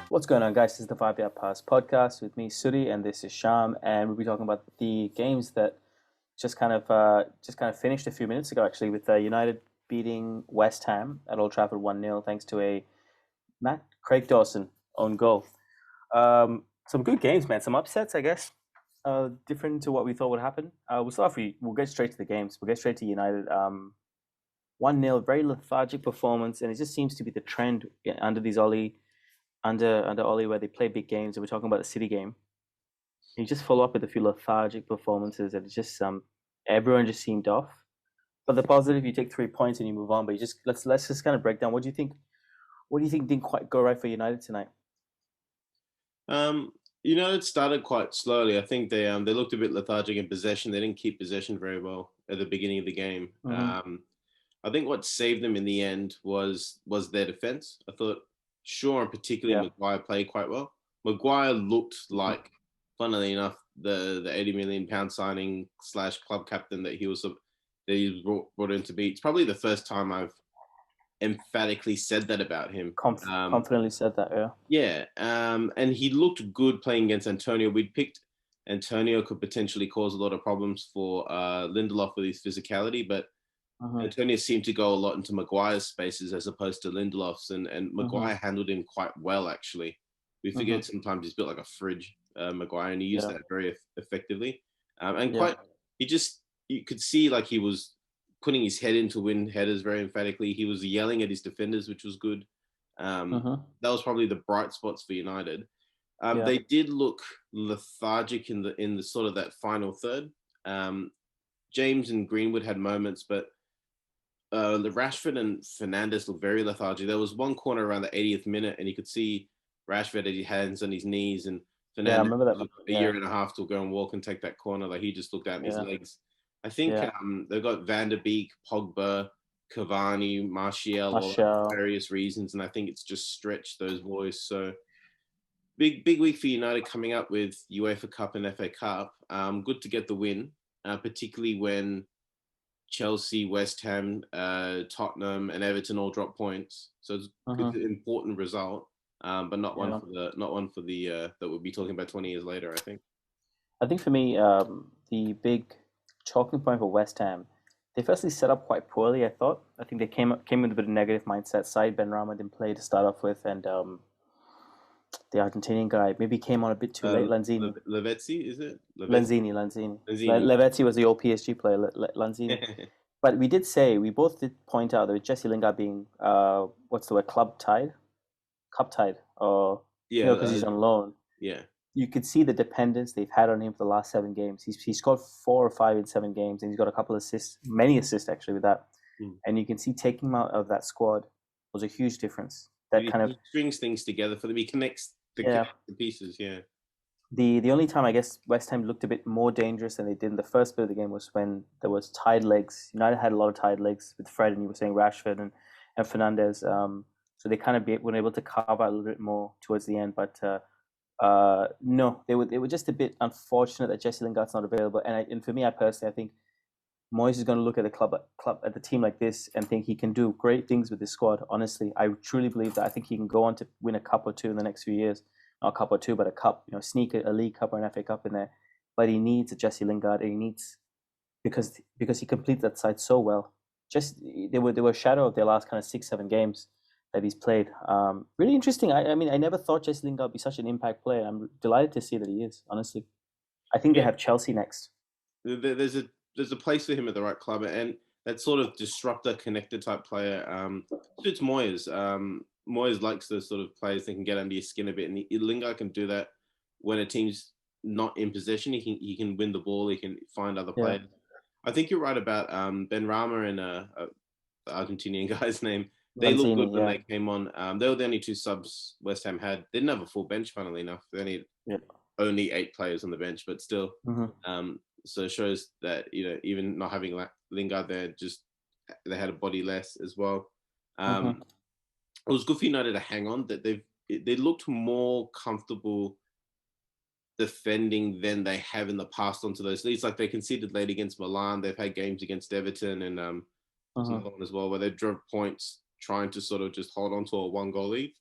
What's going on, guys? This is the 5 Yard Pass podcast with me, Suddy, and this is Sham, and we'll be talking about the games that just kind of finished a few minutes ago, actually, with United beating West Ham at Old Trafford 1-0 thanks to a Craig Dawson own goal. Some good games, man. Some upsets, I guess. Different to what we thought would happen. We'll get straight to the games. We'll get straight to United. 1-0, very lethargic performance, and it just seems to be the trend under Ollie, where they play big games, and we're talking about the City game. You just follow up with a few lethargic performances, and it's just everyone just seemed off. But the positive, you take 3 points and you move on. But let's just kind of break down. What do you think? What do you think didn't quite go right for United tonight? United started quite slowly. I think they looked a bit lethargic in possession. They didn't keep possession very well at the beginning of the game. Mm-hmm. I think what saved them in the end was their defense. I thought Shaw and particularly Maguire played quite well. Maguire looked like, funnily enough, the £80 million signing / club captain that he was brought in to be. It's probably the first time I've emphatically said that about him. Confidently said that, yeah. Yeah, and he looked good playing against Antonio. We'd picked Antonio could potentially cause a lot of problems for Lindelof with his physicality, but Antonio seemed to go a lot into Maguire's spaces as opposed to Lindelof's, and Maguire handled him quite well, actually. We forget sometimes he's built like a fridge, Maguire, and he used that very effectively. You could see like he was putting his head in to win headers very emphatically. He was yelling at his defenders, which was good. That was probably the bright spots for United. They did look lethargic in the sort of that final third. James and Greenwood had moments, but the Rashford and Fernandes looked very lethargic. There was one corner around the 80th minute, and you could see Rashford had his hands on his knees, and Fernandes took a year and a half to go and walk and take that corner. Like he just looked at his legs. I think they've got Van der Beek, Pogba, Cavani, Martial for various reasons, and I think it's just stretched those boys. So big week for United coming up with UEFA Cup and FA Cup. Good to get the win, particularly when Chelsea, West Ham, Tottenham, and Everton all drop points. So it's an important result, but not one for the that we'll be talking about 20 years later. I think for me, the big talking point for West Ham, they firstly set up quite poorly. I think they came with a bit of negative mindset. Said Benrahma didn't play to start off with, and the Argentinian guy maybe came on a bit too late. Lanzini. Lavezzi, is it? Lanzini. Lavezzi was the old PSG player. Lanzini. But we both did point out that Jesse Lingard being cup tied, or because he's on loan. Yeah. You could see the dependence they've had on him for the last 7 games. He's scored 4 or 5 in 7 games, and he's got a couple of assists, many assists actually with that. And you can see taking him out of that squad was a huge difference. He strings things together for them. He connects the pieces. Yeah. The only time I guess West Ham looked a bit more dangerous than they did in the first bit of the game was when there was tied legs. United had a lot of tied legs with Fred, and you were saying Rashford and Fernandes. So they kind of weren't able to carve out a little bit more towards the end. But no, they were just a bit unfortunate that Jesse Lingard's not available. And for me, I personally, I think Moyes is going to look at the team like this and think he can do great things with this squad. Honestly, I truly believe that. I think he can go on to win a cup or two in the next few years. Not a cup or two, but a cup. Sneak a League Cup or an FA Cup in there. But he needs a Jesse Lingard, and he needs because he completes that side so well. They were a shadow of their last kind of 6-7 games that he's played. Really interesting. I mean, I never thought Jesse Lingard would be such an impact player. I'm delighted to see that he is. Honestly, I think they have Chelsea next. There's a place for him at the right club, and that sort of disruptor, connector type player suits Moyes. Moyes likes those sort of players that can get under your skin a bit, and Lingard can do that when a team's not in possession. He can win the ball. He can find other players. I think you're right about Benrahma and the Argentinian guy's name. They looked good when they came on. They were the only 2 subs West Ham had. They didn't have a full bench, funnily enough. They only 8 players on the bench, but still. So it shows that even not having Lingard there, just they had a body less as well. It was good for United to hang on. That they looked more comfortable defending than they have in the past onto those leads. Like they conceded late against Milan. They've had games against Everton and another one as well where they drove points trying to sort of just hold on to a 1-goal lead,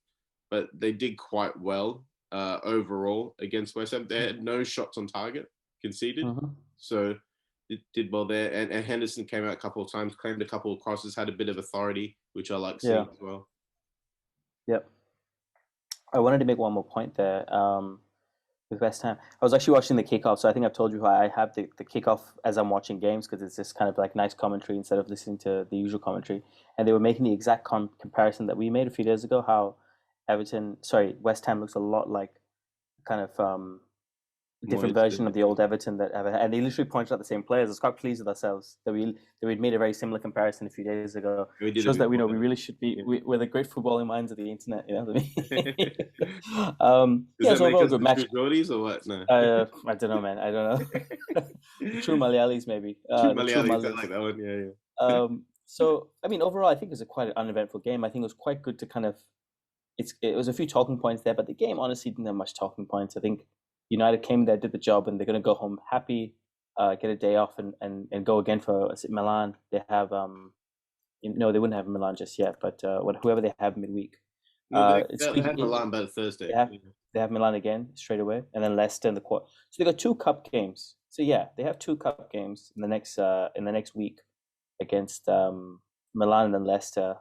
but they did quite well overall against West Ham. They had no shots on target conceded, so it did well there. And Henderson came out a couple of times, claimed a couple of crosses, had a bit of authority, which I like seeing as well. Yep. I wanted to make one more point there. With West Ham, I was actually watching the kickoff, so I think I've told you how I have the kickoff as I'm watching games because it's just kind of like nice commentary instead of listening to the usual commentary. And they were making the exact comparison that we made a few days ago, how West Ham looks a lot like kind of different version of the old Everton that ever had. And they literally pointed out the same players. I was quite pleased with ourselves that we'd made a very similar comparison a few days ago. It shows that we really should be we're the great footballing minds of the internet. You know what I mean? Does that make us good match. Geordies or what? No. I don't know, man. I don't know. True Malayalis, maybe. True Malayalis. I like that one. Yeah. So I mean, overall, I think it was quite an uneventful game. I think it was quite good to kind of. It was a few talking points there, but the game honestly didn't have much talking points. I think United came there, did the job, and they're going to go home happy, get a day off, and go again for Milan. They have no, they wouldn't have Milan just yet, but whoever they have midweek. No, they have Milan by Thursday. They have Milan again straight away, and then Leicester in the quarter. So they got 2 cup games. So yeah, they have 2 cup games in the next week against Milan and then Leicester,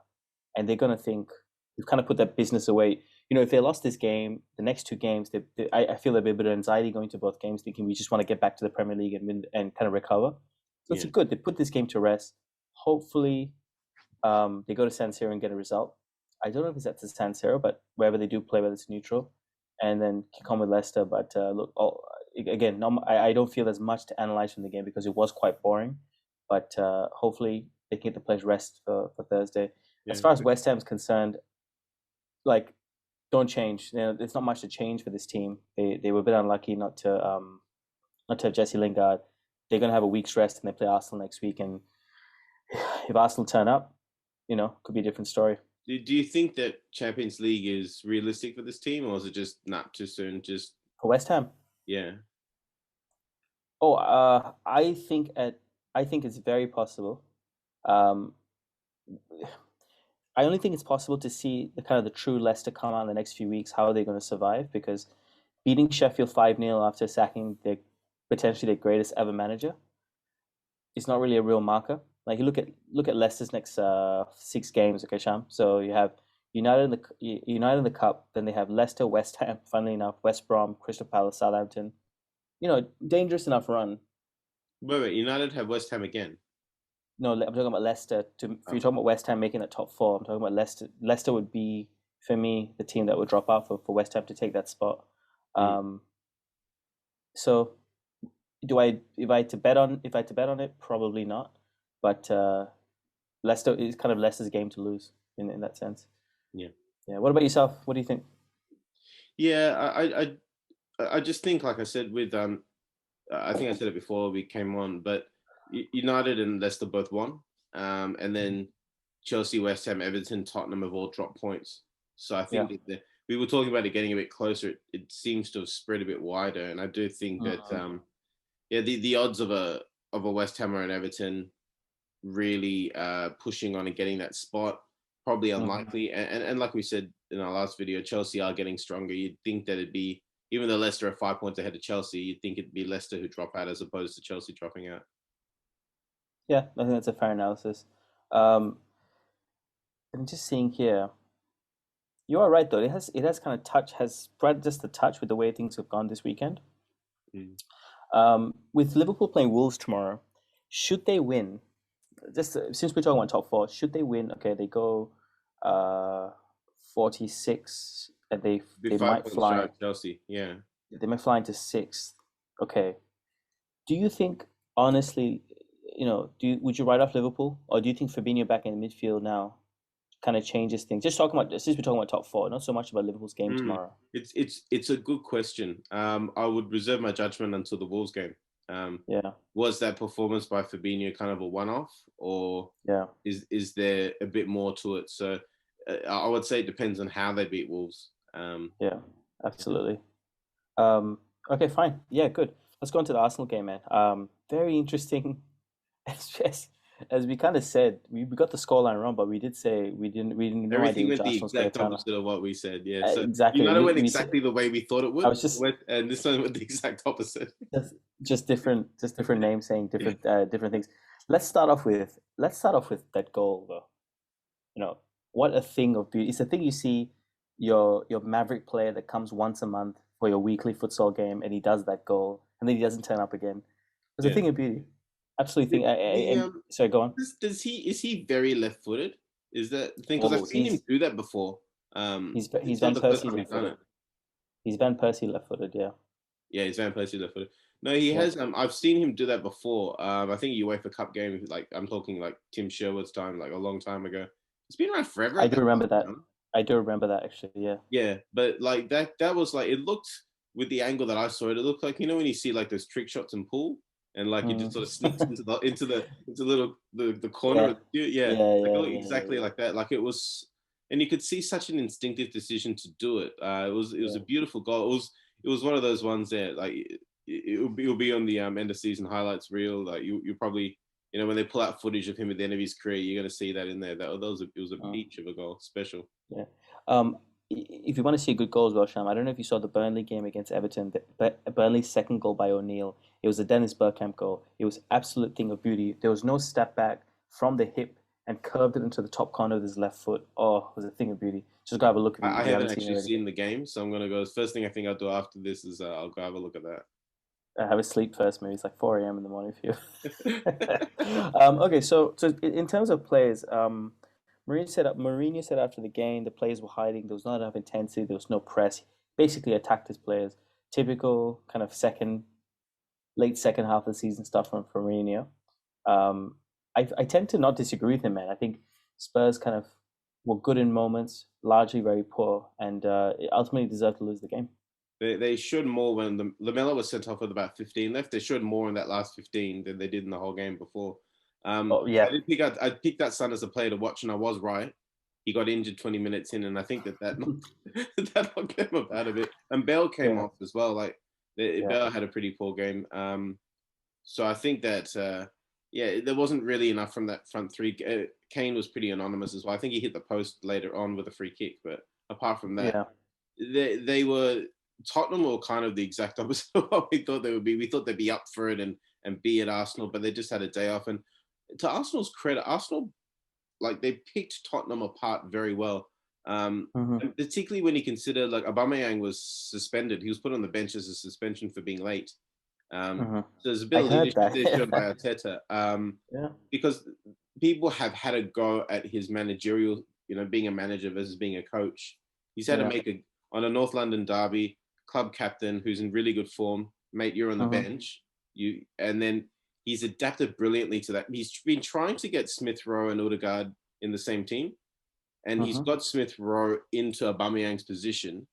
and they're going to think they've kind of put that business away. You know, if they lost this game, the next 2 games, I feel there'll be a bit of anxiety going to both games, thinking we just want to get back to the Premier League and win and kind of recover. So it's good. They put this game to rest. Hopefully, they go to San Siro and get a result. I don't know if it's at the San Siro, but wherever they do play, whether it's neutral, and then kick on with Leicester. But look, again, I don't feel there's much to analyze from the game because it was quite boring. But hopefully, they can get the players rest for Thursday. Yeah. As far as West Ham's concerned, like, don't change. You know, there's not much to change for this team. They were a bit unlucky not to have Jesse Lingard. They're going to have a week's rest and they play Arsenal next week. And if Arsenal turn up, you know, could be a different story. Do you think that Champions League is realistic for this team, or is it just not too soon? Just for West Ham? Yeah. Oh, I think it's very possible. I only think it's possible to see the true Leicester come out in the next few weeks. How are they going to survive? Because beating Sheffield 5-0 after sacking potentially their greatest ever manager is not really a real marker. Like, you look at Leicester's next 6 games, okay, Sham. So you have United in the Cup, then they have Leicester, West Ham, funnily enough, West Brom, Crystal Palace, Southampton. You know, dangerous enough run. Wait, United have West Ham again? No, I'm talking about Leicester. If you're talking about West Ham making that top 4, I'm talking about Leicester. Leicester would be, for me, the team that would drop out for West Ham to take that spot. So, if I had to bet on it, probably not. But Leicester is kind of Leicester's game to lose in that sense. Yeah. What about yourself? What do you think? Yeah, I just think, like I said, with I think I said it before we came on, but United and Leicester both won, and then Chelsea, West Ham, Everton, Tottenham have all dropped points. So I think that we were talking about it getting a bit closer. It seems to have spread a bit wider, and I do think that the odds of a West Ham or an Everton really pushing on and getting that spot probably unlikely. And like we said in our last video, Chelsea are getting stronger. You'd think that it'd be, even though Leicester are 5 points ahead of Chelsea, you'd think it'd be Leicester who drop out as opposed to Chelsea dropping out. Yeah, I think that's a fair analysis. I'm just seeing here. You are right, though. It has kind of has spread just a touch with the way things have gone this weekend. With Liverpool playing Wolves tomorrow, should they win? Just since we're talking about top 4, should they win? Okay, they go 46, and they might fly. Chelsea, yeah. They might fly into 6th. Okay. Do you think, honestly, you know, would you write off Liverpool, or do you think Fabinho back in the midfield now kind of changes things? Since we're talking about top 4, not so much about Liverpool's game tomorrow. It's a good question. I would reserve my judgment until the Wolves game. Was that performance by Fabinho kind of a one-off, or is there a bit more to it? So I would say it depends on how they beat Wolves. Yeah, absolutely. Okay, fine. Yeah, good. Let's go on to the Arsenal game, man. Very interesting. as we kind of said, we got the scoreline wrong, but we did say we didn't no idea Everything which went the Arsenal's going to exact turn up. opposite of what we said. Yeah. So Exactly. United went We said, exactly the way we thought it I would, was and this one went the exact opposite. just different names saying different things. Let's start off with that goal though. You know, what a thing of beauty. It's a thing you see your maverick player that comes once a month for your weekly futsal game and he does that goal and then he doesn't turn up again. It's a Yeah. thing of beauty. Absolutely thing. Sorry, go on. Does he is he very left-footed? Is that the thing? Because I've Oh, seen him do that before. he's It's not Van the first Persie time he's done left-footed. it. He's Van Persie left-footed. Yeah, Yeah, he's Van Persie left-footed. No, he yeah. has. I've seen him do that before. I think UEFA Cup game. Like I'm talking like Tim Sherwood's time, like a long time ago. It's been around forever I at do that remember that. time. I do remember that actually. Yeah. Yeah, but like that was like it looked with the angle that I saw it. It looked like when you see like those trick shots in pool, and like it just sort of sneaks into little the corner. Yeah. Yeah, Yeah. like it Yeah. looked exactly like that. Like it was, and you could see such an instinctive decision to do it. It was a beautiful goal. It was one of those ones that like it'll be on the end of season highlights reel. Like you probably when they pull out footage of him at the end of his career, you're gonna see that in there. It was a beach of a goal, special. Yeah. If you want to see a good goal as well, Sham, I don't know if you saw the Burnley game against Everton. Burnley's second goal by O'Neill. It was a Dennis Bergkamp goal. It was absolute thing of beauty. There was no step back from the hip and curved it into the top corner with his left foot. Oh, it was a thing of beauty. Just go have a look I if you haven't haven't seen it actually already. seen the game, so I'm gonna go. First thing I think I'll do after this is I'll go have a look at that. Have a sleep first. Maybe it's like 4 a.m. in the morning for you. Okay, so in terms of players, Mourinho said after the game the players were hiding. There was not enough intensity. There was no press. Basically attacked his players. Typical kind of late second half of the season stuff from Mourinho. Um, I tend to not disagree with him, man. I think Spurs kind of were good in moments, largely very poor, and ultimately deserved to lose the game. They showed more when Lamela was sent off with about 15 left. They showed more in that last 15 than they did in the whole game before. Oh yeah, I picked that son as a player to watch, and I was right. He got injured 20 minutes in, and I think that knocked him up out of it. And Bale came yeah, off as well. Like yeah. Bale had a pretty poor game. So I think that there wasn't really enough from that front three. Kane was pretty anonymous as well. I think he hit the post later on with a free kick, but apart from that, Yeah. they were Tottenham were kind of the exact opposite of what we thought they would be. We thought they'd be up for it and be at Arsenal, but they just had a day off. And to Arsenal's credit, Arsenal like they picked Tottenham apart very well. And particularly when you consider like Aubameyang was suspended, he was put on the bench as a suspension for being late. So there's a bit of leadership there shown by Arteta. Because people have had a go at his managerial, being a manager versus being a coach. He's had to make on a North London derby, club captain who's in really good form, mate, you're on the bench. And then he's adapted brilliantly to that. He's been trying to get Smith Rowe and Odegaard in the same team, and he's got Smith Rowe into Aubameyang's position.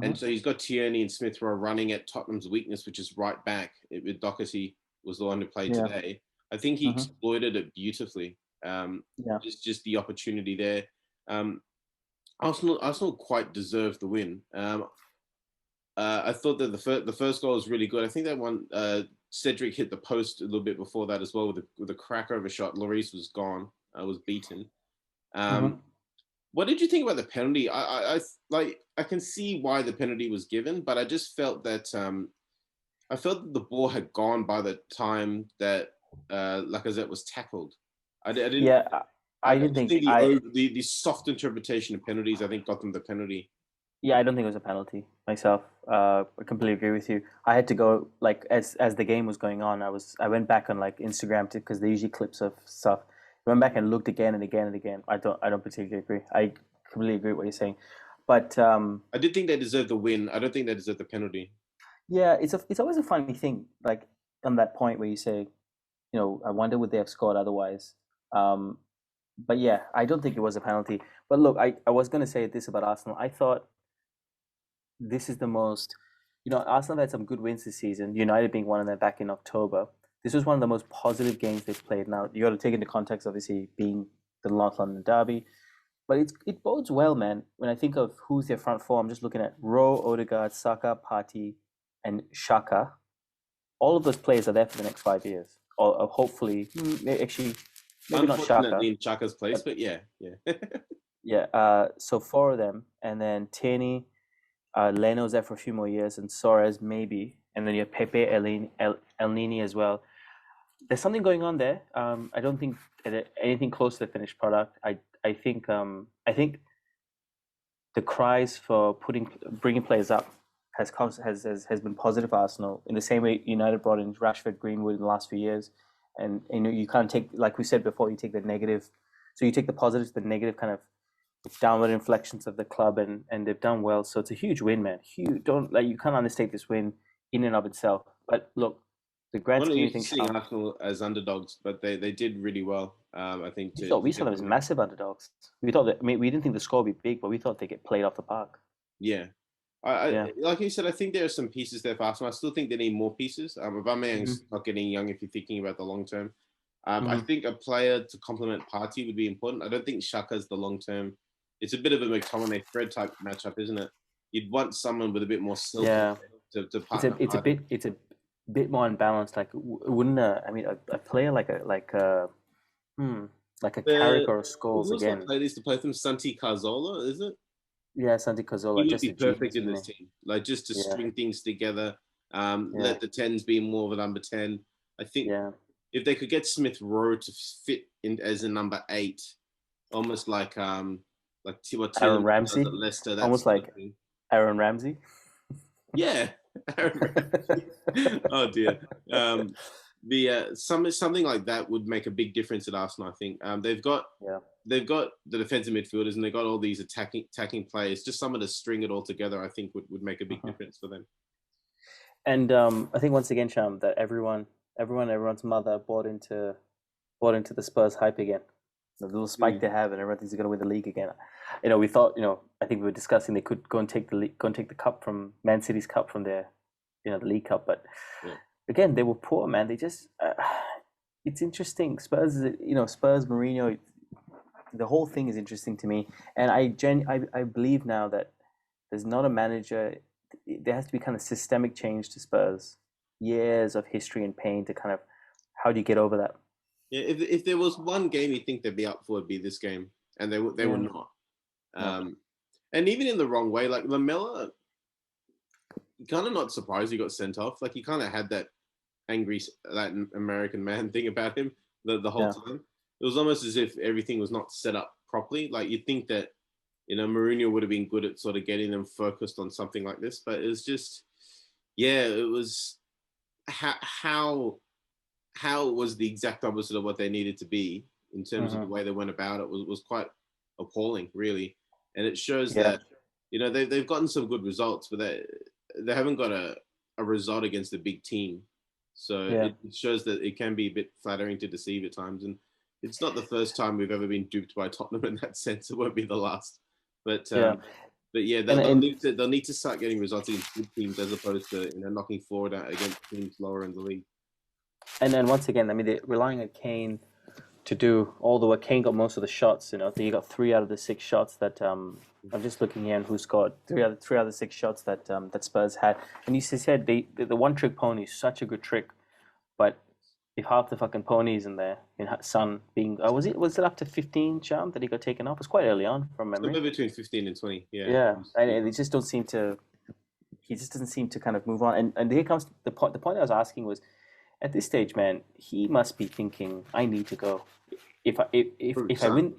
And so he's got Tierney and Smith Rowe running at Tottenham's weakness, which is right back. With Doherty was the one who played today. I think he exploited it beautifully. Just the opportunity there. Arsenal quite deserved the win. I thought that the first goal was really good. I think that one Cedric hit the post a little bit before that as well with a crack over shot. Lloris was gone. Was beaten. What did you think about the penalty? I can see why the penalty was given, but I just felt that the ball had gone by the time that Lacazette was tackled. I didn't. Yeah, I didn't think the soft interpretation of penalties, I think, got them the penalty. Yeah, I don't think it was a penalty myself. I completely agree with you. I had to go like as the game was going on. I went back on like Instagram because they usually clips of stuff. I went back and looked again and again and again. I don't particularly agree. I completely agree with what you're saying, but I did think they deserved the win. I don't think they deserved the penalty. Yeah, it's always a funny thing. Like on that point where you say, I wonder would they have scored otherwise. But yeah, I don't think it was a penalty. But look, I was going to say this about Arsenal. I thought this is the most, Arsenal have had some good wins this season, United being one of them back in October. This was one of the most positive games they've played. Now, you got to take into context, obviously, being the North London derby. But it bodes well, man. When I think of who's their front four, I'm just looking at Rowe, Odegaard, Saka, Partey, and Xhaka. All of those players are there for the next 5 years. Or hopefully, actually, maybe not Xhaka. In Xhaka's place, but yeah. Yeah. So 4 of them, and then Tierney, Leno's there for a few more years, and Suarez maybe, and then you have Pepe, El Nini as well. There's something going on there. I don't think anything close to the finished product. I think the cries for bringing players up has been positive for Arsenal in the same way United brought in Rashford, Greenwood in the last few years, and you can't take, like we said before, you take the negative, so you take the positives, the negative kind of downward inflections of the club, and they've done well. So it's a huge win, man. Huge. You can't understate this win in and of itself. But look, the grand scheme of things. Seeing Arsenal as underdogs, but they did really well. I think we saw them as massive underdogs. We thought that. I mean, we didn't think the score would be big, but we thought they'd get played off the park. Yeah. Like you said, I think there are some pieces there for Arsenal. I still think they need more pieces. Aubameyang's not getting young if you're thinking about the long term. I think a player to complement Partey would be important. I don't think Xhaka's the long term. It's a bit of a McTominay-Fred type matchup, isn't it? You'd want someone with a bit more skill to partner. It's a bit more unbalanced. Like, wouldn't a player like a Carrick or a Scholes again? Who's the player to play them? Santi Cazorla, is it? Yeah, Santi Cazorla. He would be perfect in this team. Like, just to string things together. Let the 10s be more of a number 10. I think if they could get Smith Rowe to fit in as a number 8, almost like Aaron Ramsey, Leicester, almost like Aaron Ramsey. Yeah, Aaron Ramsey. Oh dear. Something like that would make a big difference at Arsenal. I think they've got the defensive midfielders, and they've got all these attacking players. Just someone to string it all together, I think, would make a big difference for them. And I think once again, Sham, that everyone's mother bought into the Spurs hype again. The little spike they have, and everyone thinks they're going to win the league again. We thought, I think we were discussing they could go and take the cup from Man City's cup from their, the League Cup. But again, they were poor, man. They just, it's interesting. Spurs, Spurs, Mourinho, the whole thing is interesting to me. And I believe now that there's not a manager. There has to be kind of systemic change to Spurs. Years of history and pain to kind of, how do you get over that? Yeah, if there was one game you think they'd be up for, it'd be this game, and they were not. And even in the wrong way, like Lamella, kind of not surprised he got sent off. Like, he kind of had that angry Latin American man thing about him the whole time. It was almost as if everything was not set up properly. Like, you'd think that Mourinho would have been good at sort of getting them focused on something like this, but it was just, it was how it was the exact opposite of what they needed to be in terms of the way they went about it was quite appalling, really. And it shows that, they've gotten some good results, but they haven't got a result against a big team. So it shows that it can be a bit flattering to deceive at times. And it's not the first time we've ever been duped by Tottenham in that sense. It won't be the last. But they'll need to start getting results against good teams as opposed to knocking forward against teams lower in the league. And then once again, they're relying on Kane to do all the work. Kane got most of the shots. He got 3 out of the 6 shots that I'm just looking here and who scored 3 out of the 6 shots that Spurs had. And you said the one trick pony is such a good trick, but if half the fucking ponies in there, Son being was it up to 15 Sham that he got taken off? It was quite early on from memory. Somewhere between 15 and 20. Yeah. Yeah, and they just don't seem to. He just doesn't seem to kind of move on. And here comes the point. The point I was asking was, at this stage, man, he must be thinking, I need to go. If I win,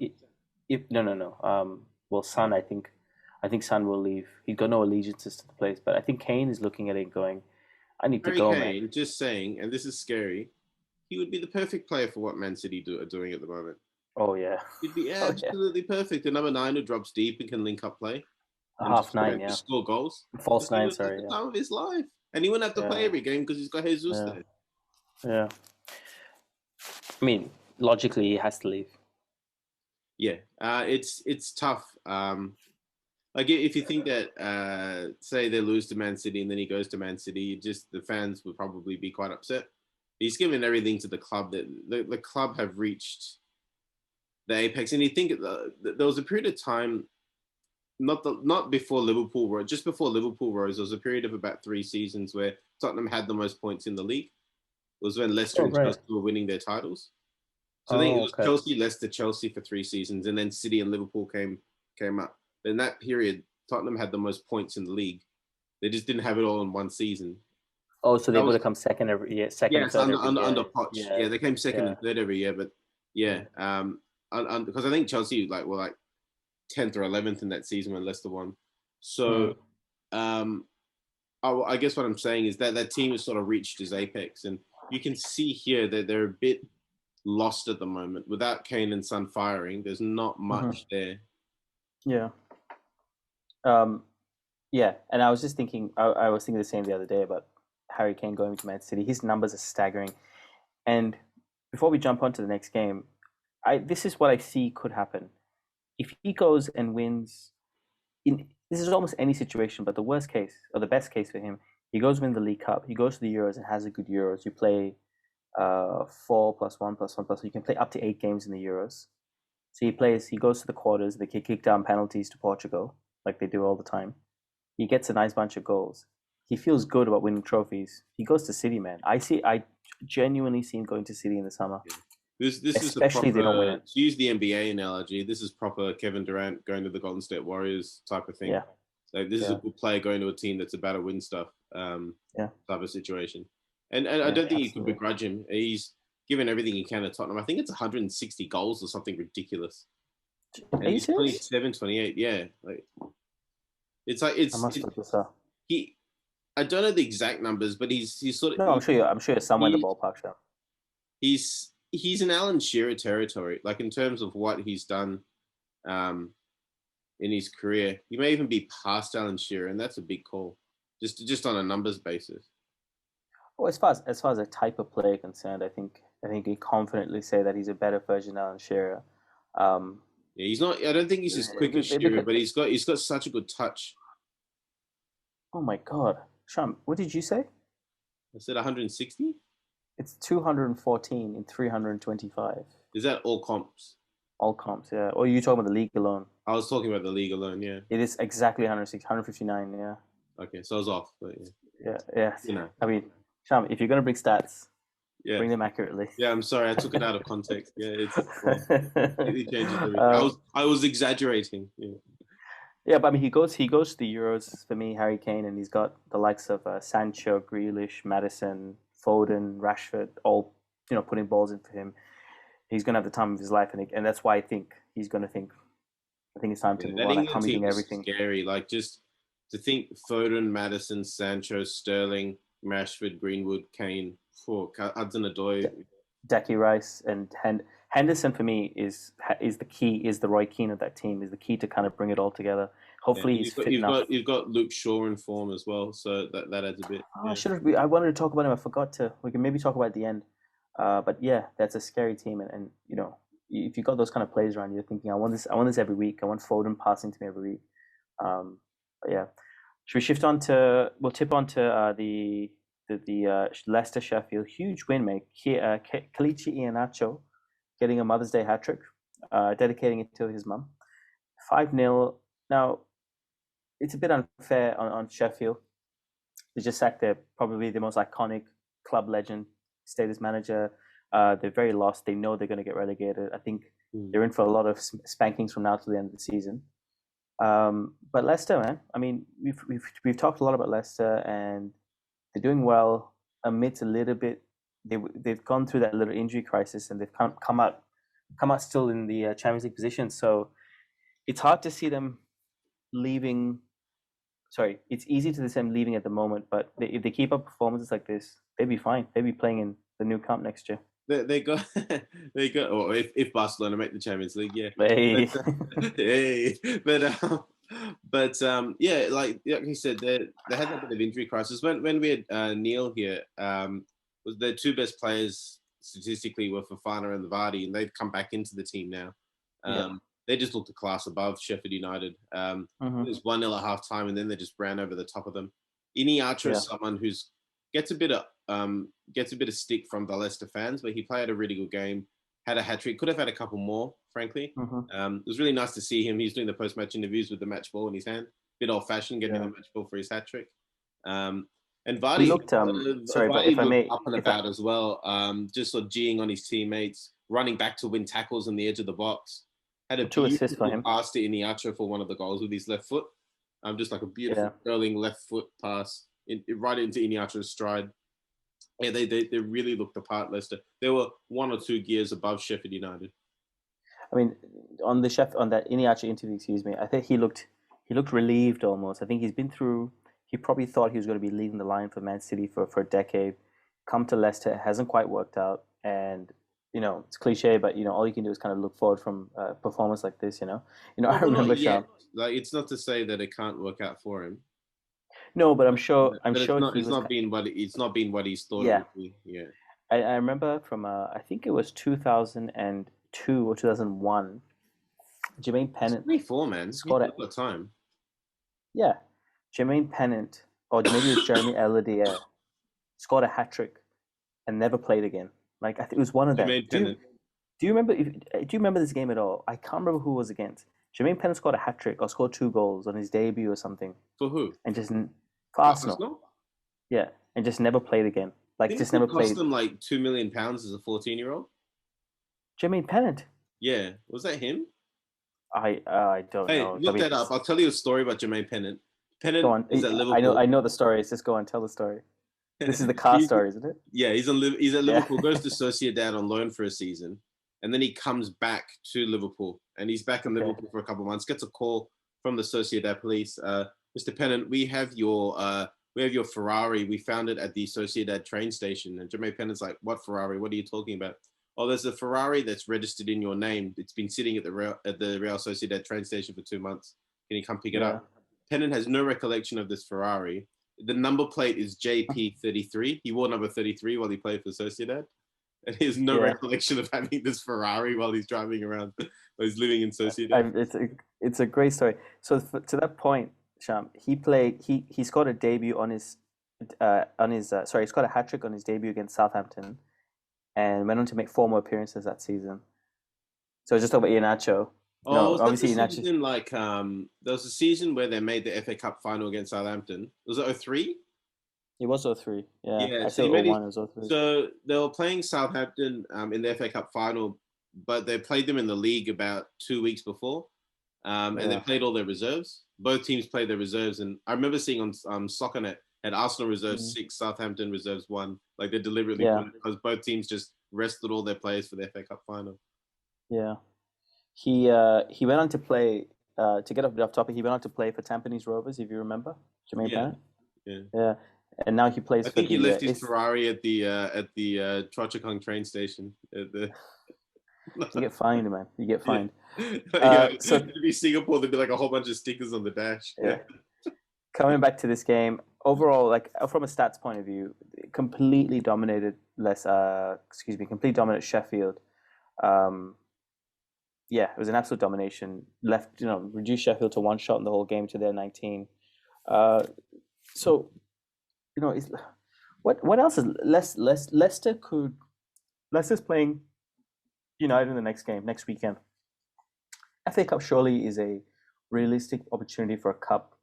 well, Son, I think Son will leave. He's got no allegiances to the place, but I think Kane is looking at it, going, I need to go, Kane, man. Just saying, and this is scary. He would be the perfect player for what Man City are doing at the moment. Oh yeah, he'd be absolutely perfect. The number 9 who drops deep and can link up play. Half 9, just score goals. False 9, sorry. The time of his life, and he wouldn't have to play every game because he's got Jesus there. Yeah. I mean, logically, he has to leave. Yeah, it's tough. Like, if you think that, say they lose to Man City and then he goes to Man City, the fans would probably be quite upset. He's given everything to the club that the club have reached the apex. And you think there was a period of time, not before Liverpool rose, just before Liverpool rose, there was a period of about 3 seasons where Tottenham had the most points in the league. It was when Leicester and Chelsea were winning their titles. So I think it Oh, was okay. Chelsea, Leicester, Chelsea for 3 seasons, and then City and Liverpool came up. But in that period, Tottenham had the most points in the league. They just didn't have it all in one season. Oh, so they That would was have come second every year, second and yes, third every under year. Poch. Yeah, Yeah, they came second yeah, and third every year, but yeah, because I think Chelsea were like 10th or 11th in that season when Leicester won. So, I guess what I'm saying is that team has sort of reached its apex, and you can see here that they're a bit lost at the moment. Without Kane and Son firing, there's not much there. Yeah. Yeah, and I was just thinking, I was thinking the same the other day about Harry Kane going to Man City. His numbers are staggering. And before we jump on to the next game, this is what I see could happen. If he goes and wins, this is almost any situation, but the worst case, or the best case for him, he goes win the League Cup, he goes to the Euros and has a good Euros. You play 4+1+1+1. You can play up to 8 games in the Euros. So he goes to the quarters, they kick down penalties to Portugal, like they do all the time. He gets a nice bunch of goals. He feels good about winning trophies. He goes to City, man. I genuinely see him going to City in the summer. Yeah. This Especially is if they don't win it. To use the NBA analogy, this is proper Kevin Durant going to the Golden State Warriors type of thing. Yeah. Like this is a good player going to a team that's about to win stuff. Type of situation. And I don't think you can begrudge him. He's given everything he can at Tottenham. I think it's 160 goals or something ridiculous. And Are you he's serious? 27, 28. Yeah. Like it's like I must look this up. I don't know the exact numbers, but he's sort of. No, I'm sure you're somewhere in the ballpark, show. He's in Alan Shearer territory, like in terms of what he's done in his career. He may even be past Alan Shearer, and that's a big call, just on a numbers basis. Well, as far as a type of player concerned, I think you confidently say that he's a better version of Alan Shearer. Yeah, he's not. I don't think he's as quick as Shearer, but he's got such a good touch. Oh my God, Sham, what did you say? I said 160. It's 214 in 325. Is that all comps? All comps, yeah. Or are you talking about the league alone? I was talking about the league alone, yeah. It is exactly 160, 159, yeah. Okay, so I was off, but yeah. Yeah. You know. I mean, Sham, if you're gonna bring stats, bring them accurately. Yeah, I'm sorry, I took it out of context. Yeah, it changes everything. I was exaggerating. Yeah. Yeah, but I mean, he goes to the Euros for me, Harry Kane, and he's got the likes of Sancho, Grealish, Maddison, Foden, Rashford, all putting balls in for him. He's gonna have the time of his life, and that's why I think he's gonna think. I think it's time to move on. I'm doing everything. Scary, like just to think Foden, Maddison, Sancho, Sterling, Rashford, Greenwood, Kane, Hudson-Odoi, Declan Rice, and Henderson for me is the key. Is the Roy Keane of that team? Is the key to kind of bring it all together. Hopefully, he's fit enough. You've got Luke Shaw in form as well, so that adds a bit. Oh, I wanted to talk about him. I forgot to. We can maybe talk about it at the end. But yeah, that's a scary team, and if you got those kind of players around, you're thinking, I want this every week. I want Foden passing to me every week. But yeah, should we shift on to? We'll tip on to the Leicester Sheffield huge win, mate. Kelechi Iheanacho getting a Mother's Day hat trick, dedicating it to his mum. 5-0. Now, it's a bit unfair on Sheffield. They just sacked probably the most iconic club legend, stayed as manager. They're very lost. They know they're going to get relegated. I think they're in for a lot of spankings from now to the end of the season. But Leicester, man, I mean, we've talked a lot about Leicester, and they're doing well amidst a little bit. They've gone through that little injury crisis, and they've come out still in the Champions League position. So it's hard to see them leaving. Sorry, it's easy to see them leaving at the moment, but if they keep up performances like this, they'd be fine. They'd be playing in the new camp next year. They got. Or if Barcelona make the Champions League, yeah. Hey. But yeah, like you said, they had a bit of injury crisis. When we had Neil here, was their two best players statistically were Fofana and Vardy, and they've come back into the team now. They just looked a class above Sheffield United. It was 1-0 at half time, and then they just ran over the top of them. Iheanacho is someone who gets a bit of stick from the Leicester fans, but he played a really good game, had a hat-trick, could have had a couple more, frankly. It was really nice to see him. He's doing the post-match interviews with the match ball in his hand. Bit old-fashioned, getting the match ball for his hat-trick. And Vardy looked, sorry, but if I may, up and about as well, just sort of geeing on his teammates, running back to win tackles on the edge of the box. Had a 2 assists for him. pass to Iniacho for one of the goals with his left foot. Just like a beautiful curling left foot pass right into Iniacho's stride. Yeah, they really looked the part, Leicester. They were 1 or 2 gears above Sheffield United. I mean, on that Iniacho interview, I think he looked relieved almost. I think he's been through. He probably thought he was going to be leading the line for Man City for a decade. Come to Leicester, it hasn't quite worked out, and it's cliche, but all you can do is kind of look forward from a performance like this. I remember Sean. Like, it's not to say that it can't work out for him. No, but I'm sure. It's not been what he's thought it would be. Yeah. I remember from I think it was 2002 or 2001. Jermaine Pennant. 24, man. Scored at the time. Yeah, Jermaine Pennant, or maybe it was Jeremy Ellidier, scored a hat trick and never played again. Like, I think it was one of them. Do you remember this game at all? I can't remember who it was against. Jermaine Pennant scored a hat trick or scored 2 goals on his debut or something. For who? And just for Arsenal. Yeah, and just never played again. Like, Didn't just never played. Cost them like £2 million as a 14-year-old. Jermaine Pennant. Yeah, was that him? I don't know. Hey, look that up. I'll tell you a story about Jermaine Pennant. Pennant is at Liverpool. I know the story. Just go on, tell the story. This is the car story, isn't it? Yeah, he's at Liverpool. Goes to Sociedad on loan for a season, and then he comes back to Liverpool, and he's back in Liverpool for a couple of months. Gets a call from the Sociedad police. Mr. Pennant, we have your Ferrari. We found it at the Sociedad train station. And Jermaine Pennant's like, "What Ferrari? What are you talking about?" "Oh, there's a Ferrari that's registered in your name. It's been sitting at the Real Sociedad train station for 2 months. Can you come pick it up?" Pennant has no recollection of this Ferrari. The number plate is JP33. He wore number 33 while he played for Sociedad. And he has no recollection of having this Ferrari while he's driving around, while he's living in Sociedad. It's a great story. So to that point, Sham, he scored a debut on his he scored a hat trick on his debut against Southampton, and went on to make 4 more appearances that season. So just over Iheanacho. Oh, obviously Iheanacho. Like there was a season where they made the FA Cup final against Southampton. Was it 03? It was 03. Yeah. I so, said 01, it was 03. So they were playing Southampton in the FA Cup final, but they played them in the league about 2 weeks before. And they played all their reserves. Both teams played their reserves, and I remember seeing on SoccerNet had Arsenal reserves 6, Southampton reserves 1. Like, they deliberately put it because both teams just rested all their players for the FA Cup final. Yeah, he went on to play. To get off topic, he went on to play for Tampines Rovers, if you remember, Jermaine Pennant. Yeah. And now he plays. I think he left his Ferrari at the Chua-chu-kang train station. You get fined, man. You get fined. So it'd be Singapore, there'd be like a whole bunch of stickers on the dash. Yeah. Coming back to this game, overall, like from a stats point of view, completely dominated Sheffield. It was an absolute domination. Reduced Sheffield to 1 shot in the whole game to their 19. What else is Leicester's playing United in the next weekend. FA Cup surely is a realistic opportunity for a cup.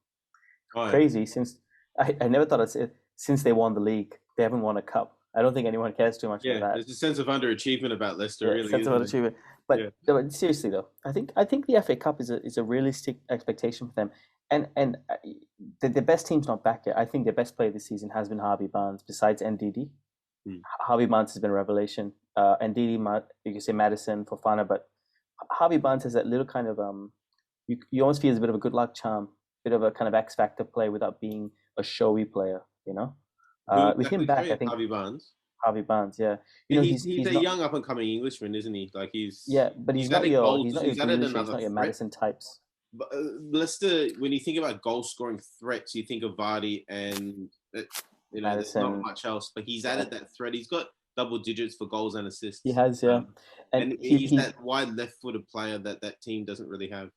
Crazy, since I never thought I'd say it, since they won the league, they haven't won a cup. I don't think anyone cares too much about that. There's a sense of underachievement about Leicester, really. Sense of underachievement. But seriously though, I think the FA Cup is a realistic expectation for them. And the best team's not back yet. I think their best player this season has been Harvey Barnes, besides NDD. Harvey Barnes has been a revelation. NDD, you can say Madison, Fofana, but Harvey Barnes has that little kind of you almost feel it's a bit of a good luck charm, bit of a kind of X factor play without being a showy player, with him back, I think Harvey Barnes, yeah. He's a young up and coming Englishman, isn't he? Like he's but he's not your Madison types. But Leicester, when you think about goal scoring threats, you think of Vardy and there's not much else. But he's added that threat. He's got double digits for goals and assists. He has, yeah. And he's that wide left-footed player that team doesn't really have.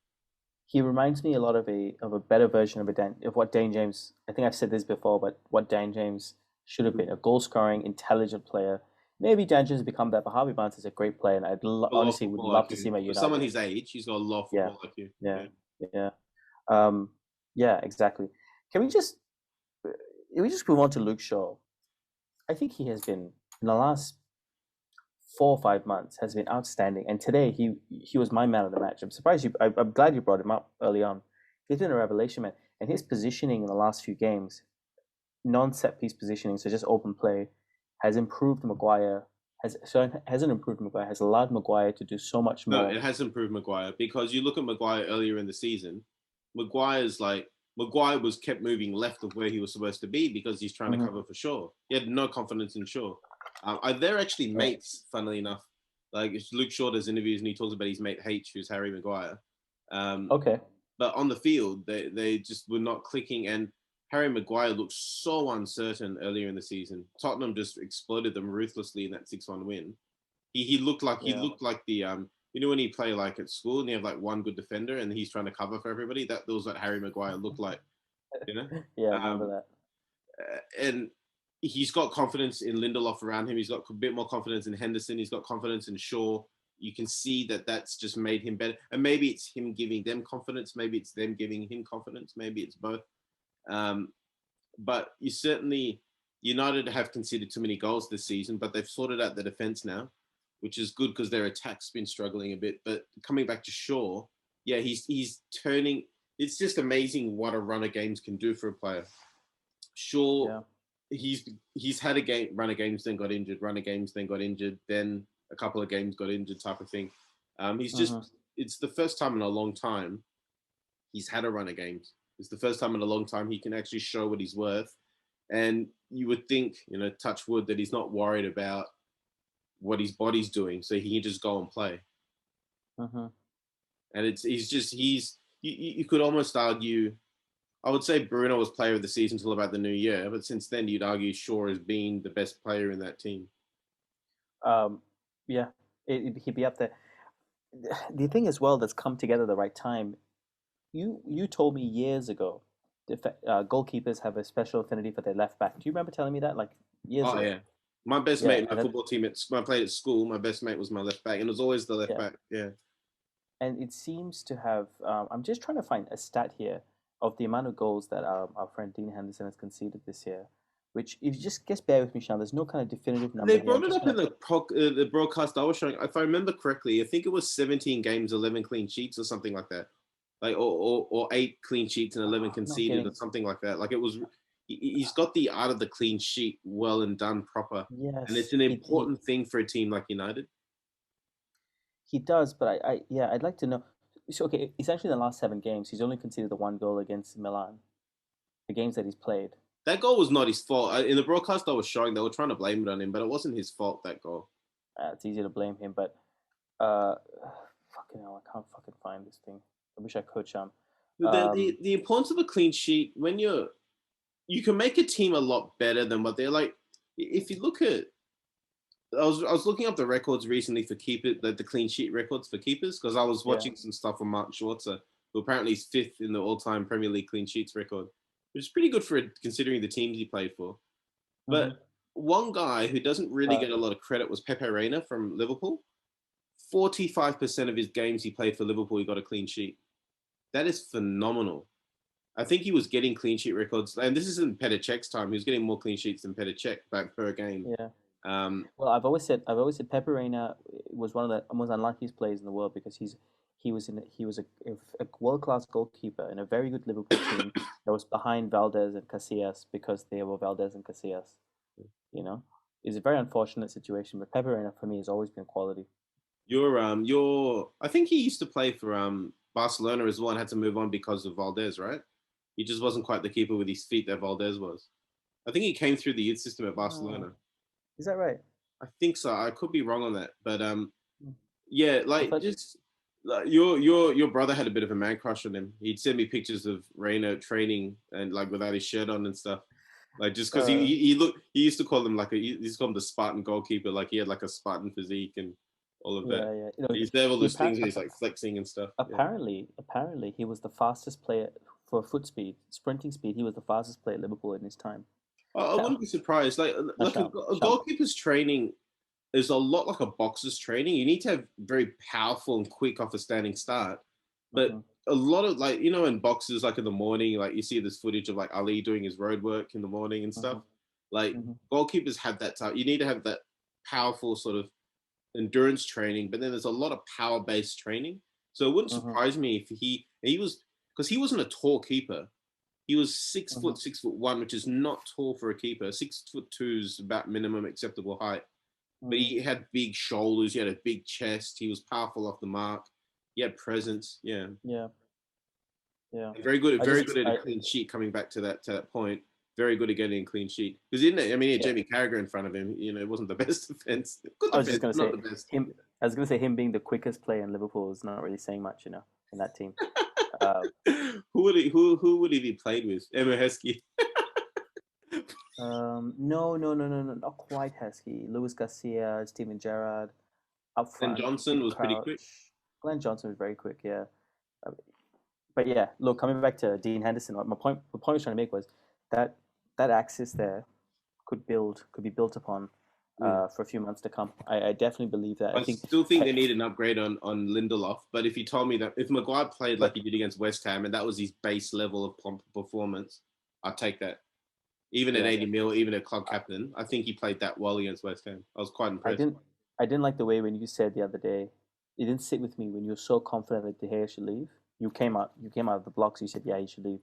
He reminds me a lot of a better version of what Dane James. I think I've said this before, but what Dane James should have been, a goal-scoring, intelligent player. Maybe Dan James has become that, but Harvey Barnes is a great player, and I'd honestly would love to see him at United. For someone his age, he's got a lot of football like you. Yeah, exactly. Can we just move on to Luke Shaw? I think he has been, in the last 4 or 5 months has been outstanding. And today he was my man of the match. I'm surprised you. I'm glad you brought him up early on. He's been a revelation, man. And his positioning in the last few games, non-set piece positioning, so just open play, has improved Maguire. Hasn't improved Maguire. Has allowed Maguire to do so much more. No, it has improved Maguire, because you look at Maguire earlier in the season. Maguire was kept moving left of where he was supposed to be because he's trying to cover for Shaw. He had no confidence in Shaw. They're actually mates, funnily enough. Like, Luke Shaw does interviews and he talks about his mate H, who's Harry Maguire. Okay. But on the field, they just were not clicking, and Harry Maguire looked so uncertain earlier in the season. Tottenham just exploded them ruthlessly in that 6-1 win. He looked like the you know when you play like at school and you have like one good defender and he's trying to cover for everybody. That was what Harry Maguire looked like, you know. Yeah, I remember that. And he's got confidence in Lindelof around him. He's got a bit more confidence in Henderson. He's got confidence in Shaw. You can see that that's just made him better. And maybe it's him giving them confidence. Maybe it's them giving him confidence. Maybe it's both. But United have conceded too many goals this season, but they've sorted out the defense now, which is good because their attack's been struggling a bit. But coming back to Shaw, yeah, he's turning. It's just amazing what a run of games can do for a player. Shaw, he's had a run of games, then got injured, run of games, then got injured, then a couple of games got injured type of thing. It's the first time in a long time he's had a run of games. It's the first time in a long time he can actually show what he's worth. And you would think, touch wood, that he's not worried about what his body's doing, so he can just go and play. And you could almost argue, I would say Bruno was player of the season until about the new year, but since then you'd argue Shaw has been the best player in that team. Yeah, he'd be up there. The thing as well that's come together at the right time, you told me years ago, goalkeepers have a special affinity for their left back. Do you remember telling me that, like, years ago? Oh, yeah. My best mate in my football team, when I played at school, my best mate was my left back, and it was always the left back, yeah. And it seems to have, I'm just trying to find a stat here of the amount of goals that our friend Dean Henderson has conceded this year, which, if you just bear with me, Sean, there's no kind of definitive number. They brought it up in the broadcast I was showing. If I remember correctly, I think it was 17 games, 11 clean sheets or something like that. Like, or 8 clean sheets and 11 conceded or something like that. Like, it was, he's got the art of the clean sheet well and done proper. Yes. And it's an important thing for a team like United. He does, but I'd like to know. So, okay, essentially in the last 7 games, he's only conceded the 1 goal against Milan. The games that he's played. That goal was not his fault. In the broadcast I was showing, they were trying to blame it on him, but it wasn't his fault, that goal. It's easy to blame him, but fucking hell, I can't fucking find this thing. I wish I could, Sean. The importance of a clean sheet, when you can make a team a lot better than what they're like. If you look at, I was looking up the records recently for the clean sheet records for keepers, because I was watching some stuff from Mark Schwarzer, who apparently is 5th in the all-time Premier League clean sheets record, which is pretty good for considering the teams he played for. But one guy who doesn't really get a lot of credit was Pepe Reina from Liverpool. 45% of his games he played for Liverpool, he got a clean sheet. That is phenomenal. I think he was getting clean sheet records, and this isn't Petr Cech's time. He was getting more clean sheets than Petr Cech back per game. Yeah. Well, I've always said Pepe Reina was one of the most unluckiest players in the world, because he was a world-class goalkeeper in a very good Liverpool team that was behind Valdez and Casillas, because they were Valdez and Casillas. It's a very unfortunate situation, but Pepe Reina for me has always been quality. I think he used to play for Barcelona as well and had to move on because of Valdez, right? He just wasn't quite the keeper with his feet that Valdez was. I think he came through the youth system at Barcelona. Is that right? I think so. I could be wrong on that, but yeah, like your brother had a bit of a man crush on him. He'd send me pictures of Reina training and like without his shirt on and stuff. Like, just because he used to call him he used to call him the Spartan goalkeeper. Like, he had like a Spartan physique and all of that. Yeah. He's there all those things and he's like flexing and stuff. Apparently he was the fastest player for sprinting speed. He was the fastest player at Liverpool in his time. I wouldn't be surprised. Like a goalkeeper's training is a lot like a boxer's training. You need to have very powerful and quick off a standing start. But a lot of, like, in boxers, like in the morning, like you see this footage of like Ali doing his road work in the morning and stuff. Like goalkeepers have that type. You need to have that powerful sort of endurance training, but then there's a lot of power-based training. So it wouldn't surprise me if he was, because he wasn't a tall keeper. He was 6 foot, 6'1", which is not tall for a keeper. 6'2" is about minimum acceptable height. But he had big shoulders. He had a big chest. He was powerful off the mark. He had presence. Yeah. Yeah. And very good at a clean sheet. Coming back to that point, very good at getting a clean sheet. Because he had Jamie Carragher in front of him. You know, it wasent the best defense. Good defense, I was just going to say the best. I was going to say him being the quickest player in Liverpool is not really saying much, you know, in that team. Who would he be played with? Emma Heskey. No, not quite Heskey. Luis Garcia, Steven Gerrard, up front. And Johnson was pretty quick. Glenn Johnson was very quick, yeah. But yeah, look, coming back to Dean Henderson, the point I was trying to make was that axis there could be built upon for a few months to come. I definitely believe that. I still think they need an upgrade on Lindelof. But if you told me that if Maguire played like he did against West Ham and that was his base level of performance, I'd take that. Even at 80 mil, even a club captain, I think he played that well against West Ham. I was quite impressed. I didn't like the way when you said the other day, it didn't sit with me when you were so confident that De Gea should leave. You came out of the blocks. You said, yeah, he should leave.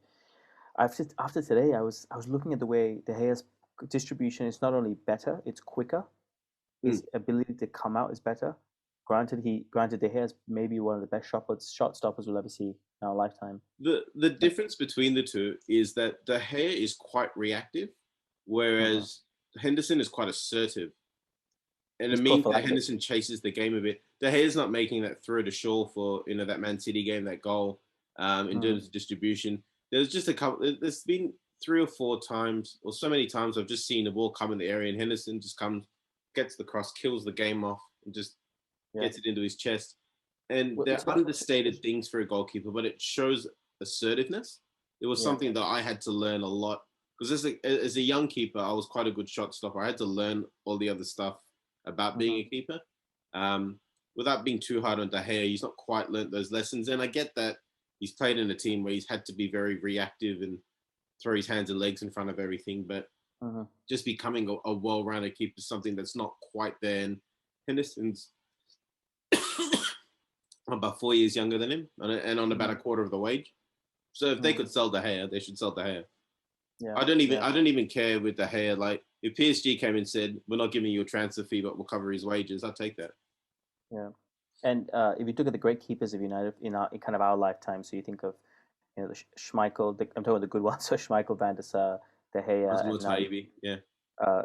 After today, I was looking at the way De Gea's distribution is not only better, it's quicker. His ability to come out is better. Granted, De Gea is maybe one of the best shot stoppers we'll ever see in our lifetime. The difference between the two is that De Gea is quite reactive, whereas Henderson is quite assertive. And it means that Henderson chases the game a bit. De Gea's not making that throw to Shaw for that Man City game, that goal, in terms of distribution. There's just a couple. There's been 3 or 4 times, or so many times, I've just seen the ball come in the area, and Henderson just comes, gets the cross, kills the game off, and just gets it into his chest. And they're understated things for a goalkeeper, but it shows assertiveness. It was something that I had to learn a lot, because as a young keeper, I was quite a good shot stopper. I had to learn all the other stuff about being a keeper. Without being too hard on De Gea, he's not quite learned those lessons. And I get that he's played in a team where he's had to be very reactive and throw his hands and legs in front of everything. But just becoming a well-rounded keeper is something that's not quite there. And Henderson's about 4 years younger than him and on about a quarter of the wage. So if they could sell De Gea, they should sell De Gea. Yeah, I don't even care with De Gea. Like if PSG came and said, we're not giving you a transfer fee, but we'll cover his wages, I'd take that. Yeah. And if you look at the great keepers of United in kind of our lifetime, so you think of, you know, the Schmeichel, I'm talking about the good ones, so Schmeichel, Van der Sar, De Gea. Yeah.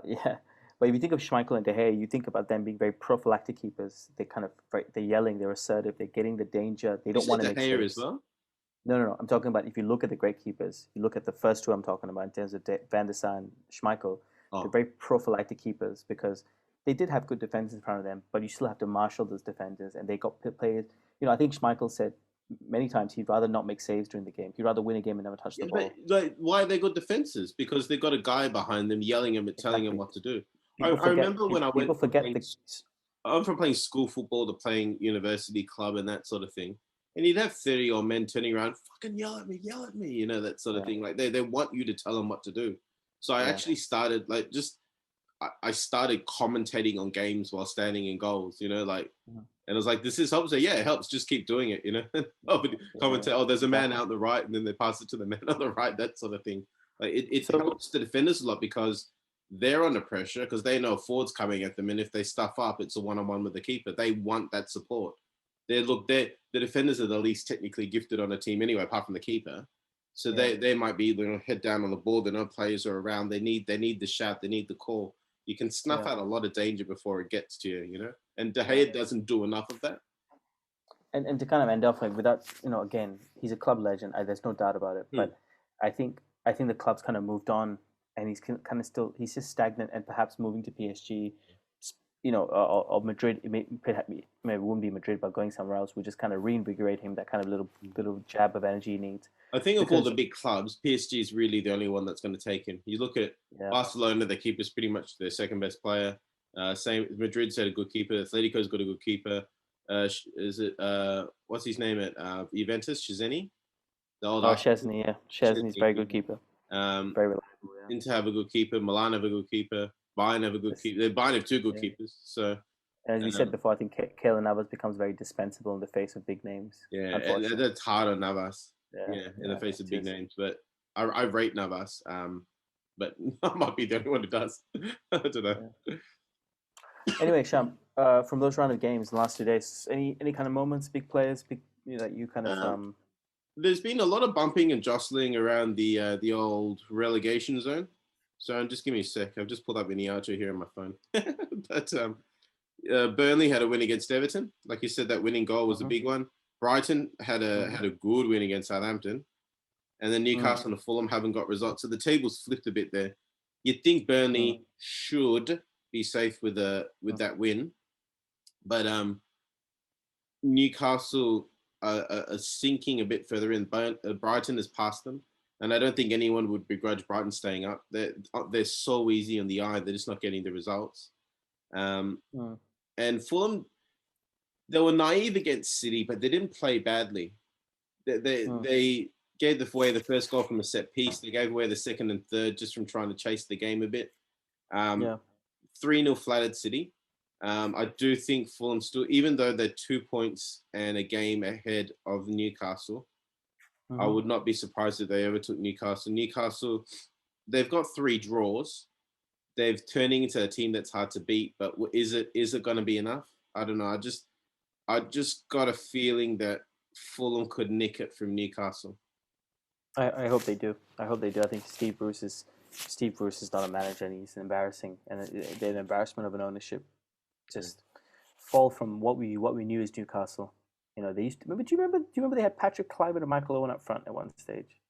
Yeah. But if you think of Schmeichel and De Gea, you think about them being very prophylactic keepers. They're yelling, they're assertive, they're getting the danger. They don't want to make De Gea as well? No. I'm talking about if you look at the great keepers, you look at the first two I'm talking about in terms of Van der Sar and Schmeichel, they're very prophylactic keepers because they did have good defenders in front of them, but you still have to marshal those defenders, and they got players. You know, I think Schmeichel said many times he'd rather not make saves during the game. He'd rather win a game and never touch the ball. But like, why are they good defenses? Because they've got a guy behind them yelling at them, telling them what to do. I remember when I went from playing school football to playing university club and that sort of thing. And you'd have 30-odd men turning around, fucking yell at me, you know, that sort of thing. Like they want you to tell them what to do. So I actually started I started commentating on games while standing in goals, you know, like, and I was like, this helps. So yeah, it helps. Just keep doing it, you know. Commentate. There's a man out the right, and then they pass it to the man on the right, that sort of thing. Like it helps the defenders a lot because they're under pressure because they know a forward's coming at them, and if they stuff up, it's a one-on-one with the keeper. They want that support. The defenders are the least technically gifted on a team anyway, apart from the keeper. So they might be, you know, head down on the ball. They know players are around. They need the shout. They need the call. You can snuff out a lot of danger before it gets to you, you know. And De Gea doesn't do enough of that. And to kind of end off, like, without, you know, again, he's a club legend. There's no doubt about it. But I think the club's kind of moved on, and he's kind of still, he's just stagnant, and perhaps moving to PSG, you know, or Madrid. Maybe it wouldn't be Madrid, but going somewhere else would just kind of reinvigorate him. That kind of little jab of energy he needs. I think of all the big clubs, PSG is really the only one that's going to take him. You look at Barcelona, their keeper's pretty much their second best player. Same, Madrid's had a good keeper. Atletico's got a good keeper. What's his name at Juventus? Szczesny? Szczesny, yeah. Szczesny's very good keeper. Very reliable, Inter have a good keeper. Milan have a good keeper. Bayern have a good keeper. Bayern have 2 good keepers. So And as we said before, I think Keylor Navas becomes very dispensable in the face of big names. Yeah, and that's hard on Navas. Yeah, in the face of big names. But I rate Navas. But I might be the only one who does. I don't know. Yeah. Anyway, Sham, from those round of games in the last 2 days, any kind of moments, big players, that you kind of There's been a lot of bumping and jostling around the old relegation zone. So just give me a sec. I've just pulled up Iniacho here on my phone. But Burnley had a win against Everton. Like you said, that winning goal was a big one. Brighton had a good win against Southampton. And then Newcastle and Fulham haven't got results. So the table's flipped a bit there. You'd think Burnley should be safe with that win. But Newcastle are sinking a bit further in. Brighton has passed them. And I don't think anyone would begrudge Brighton staying up. They're so easy on the eye. They're just not getting the results. And Fulham, they were naive against City, but they didn't play badly. They gave away the first goal from a set piece. They gave away the second and third just from trying to chase the game a bit. 3-0 flattered City. I do think Fulham still, even though they're 2 points and a game ahead of Newcastle, I would not be surprised if they ever took Newcastle. Newcastle, they've got 3 draws. They're turning into a team that's hard to beat, but is it going to be enough? I don't know. I just got a feeling that Fulham could nick it from Newcastle. I hope they do. I think Steve Bruce is not a manager, and he's embarrassing, and they're an embarrassment of an ownership. Just fall from what we knew as Newcastle. You know, they used to remember. Do you remember they had Patrick Kluivert and Michael Owen up front at one stage?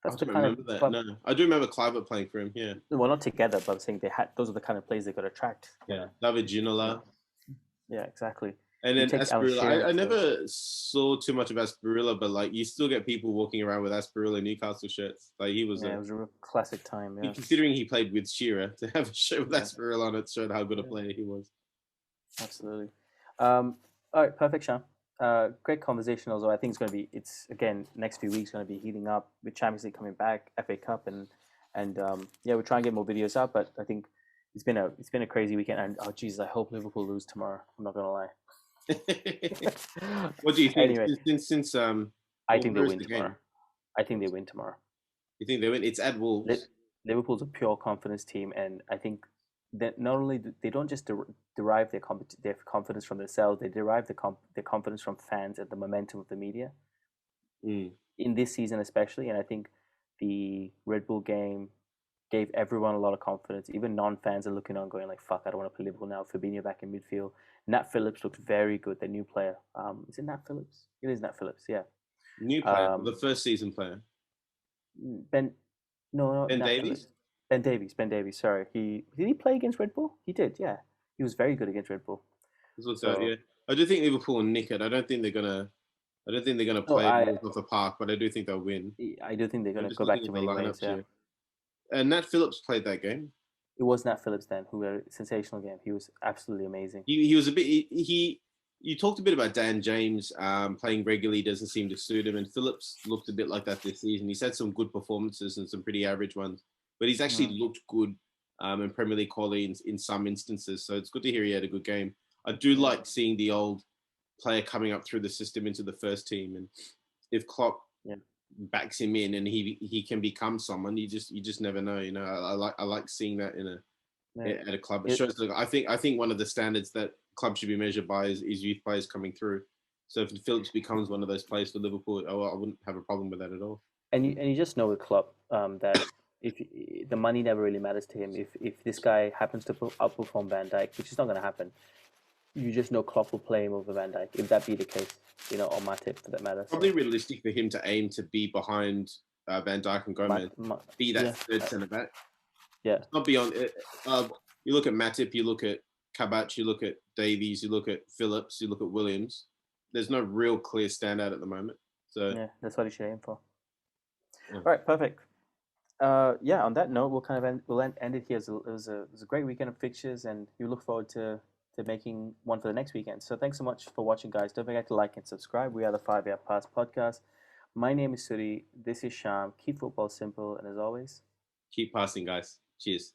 That's the kind of that. No, I do remember Kluivert playing for him. Yeah. Well, not together, but I'm saying those are the kind of players they could attract. Yeah, David Ginola. Yeah, exactly. And then Asperilla. I never saw too much of Asperilla, but like you still get people walking around with Asperilla Newcastle shirts. Like he was. It was a real classic time. Yeah. Considering he played with Shearer, to have a shirt with Asperilla on it showed how good a player he was. Absolutely. All right, perfect, Sean. Great conversation. Also, I think it's again next few weeks going to be heating up with Champions League coming back, FA Cup, and we're trying to get more videos out. But I think it's been a crazy weekend. And oh Jesus, I hope Liverpool lose tomorrow. I'm not gonna lie. What do you think? Anyway, since I think they win tomorrow. I think they win tomorrow. You think they win? It's at Wolves. Liverpool's a pure confidence team, and I think that not only they don't just derive their confidence from themselves, they derive their confidence from fans and the momentum of the media. In this season especially, and I think the Red Bull game gave everyone a lot of confidence. Even non-fans are looking on going like, fuck, I don't want to play Liverpool now. Fabinho back in midfield. Nat Phillips looked very good, the new player. Is it Nat Phillips? It is Nat Phillips, yeah. New player, the first season player. Ben Davies? Davies. Ben Davies, sorry. Did he play against Red Bull? He did, yeah. He was very good against Red Bull. Yeah. I do think Liverpool will nick it. I don't think they're gonna play off the park, but I do think they'll win. I do think they're gonna go back to winning ways, yeah. And Nat Phillips played that game. It was Nat Phillips then who had a sensational game. He was absolutely amazing. He was a bit. You talked a bit about Dan James playing regularly doesn't seem to suit him, and Phillips looked a bit like that this season. He's had some good performances and some pretty average ones, but he's actually looked good in Premier League quality in some instances. So it's good to hear he had a good game. I do like seeing the old player coming up through the system into the first team, and if Klopp backs him in and he can become someone, you just never know. You know, I like seeing that at a club. It shows. Look, I think one of the standards that clubs should be measured by is youth players coming through. So if Phillips becomes one of those players for Liverpool, I wouldn't have a problem with that at all. And you just know with Klopp that if the money never really matters to him. If this guy happens to outperform Van Dijk, which is not going to happen, you just know Klopp will play him over Van Dijk. If that be the case, you know, or Matip for that matter. Probably realistic for him to aim to be behind Van Dijk and Gomez, be that third centre back. Yeah, it's not beyond it. You look at Matip, you look at Kabach, you look at Davies, you look at Phillips, you look at Williams. There's no real clear standout at the moment. So yeah, that's what he should aim for. Yeah. All right, perfect. On that note, we'll end it here. It was a great weekend of fixtures, and we look forward to making one for the next weekend. So thanks so much for watching, guys. Don't forget to like and subscribe. We are the 5 Yard Pass podcast. My name is Suddy. This is Sham. Keep football simple, and as always, keep passing, guys. Cheers.